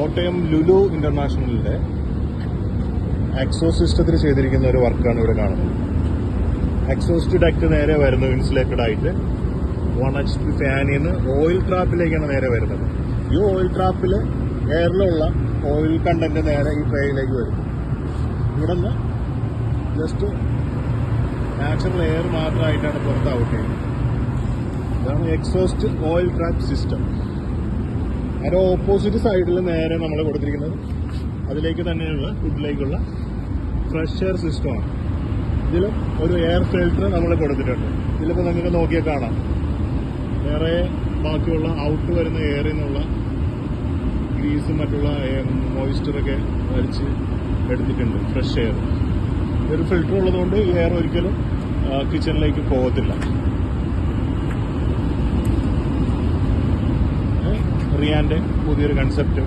Kottayam Lulu ഇന്റർനാഷണലിന്റെ exhaust സിസ്റ്റത്തിൽ ചെയ്തിരിക്കുന്ന ഒരു വർക്കാണ് ഇവിടെ കാണുന്നത്. എക്സോസ്റ്റ് ഡക്ട് നേരെ വരുന്നത് ഇൻസുലേറ്റഡ് ആയിട്ട് 1 HP ഫാനിൽ നിന്ന് ഓയിൽ ട്രാപ്പിലേക്കാണ് നേരെ വരുന്നത്. ഈ ഓയിൽ ട്രാപ്പിൽ എയറിലുള്ള ഓയിൽ കണ്ടന്റ് നേരെ ഈ ട്രേയിലേക്ക് വരും. ഇവിടെ നിന്ന് ജസ്റ്റ് നാച്ചുറൽ എയർ മാത്രമായിട്ടാണ് പുറത്ത് ഔട്ട് ചെയ്യുന്നത്. ഇതാണ് എക്സോസ്റ്റ് ഓയിൽ ട്രാപ്പ് സിസ്റ്റം. അതിന്റെ ഓപ്പോസിറ്റ് സൈഡിൽ നേരെ നമ്മൾ കൊടുത്തിരിക്കുന്നത് അതിലേക്ക് തന്നെയുള്ള ഫുഡിലേക്കുള്ള ഫ്രഷ് എയർ സിസ്റ്റമാണ്. ഇതിലും ഒരു എയർ ഫിൽറ്റർ നമ്മൾ കൊടുത്തിട്ടുണ്ട്. ഇതിലിപ്പോൾ നിങ്ങൾക്ക് നോക്കിയാൽ കാണാം, വേറെ ബാക്കിയുള്ള ഔട്ട് വരുന്ന എയറിൽ നിന്നുള്ള ഗ്രീസും മറ്റുള്ള മോയിസ്ചറൊക്കെ വലിച്ച് എടുത്തിട്ടുണ്ട്. ഫ്രഷ് എയർ ഒരു ഫിൽറ്റർ ഉള്ളതുകൊണ്ട് ഈ എയർ ഒരിക്കലും കിച്ചണിലേക്ക് പോകത്തില്ല. റിയാന്റെ പുതിയൊരു കൺസെപ്റ്റ്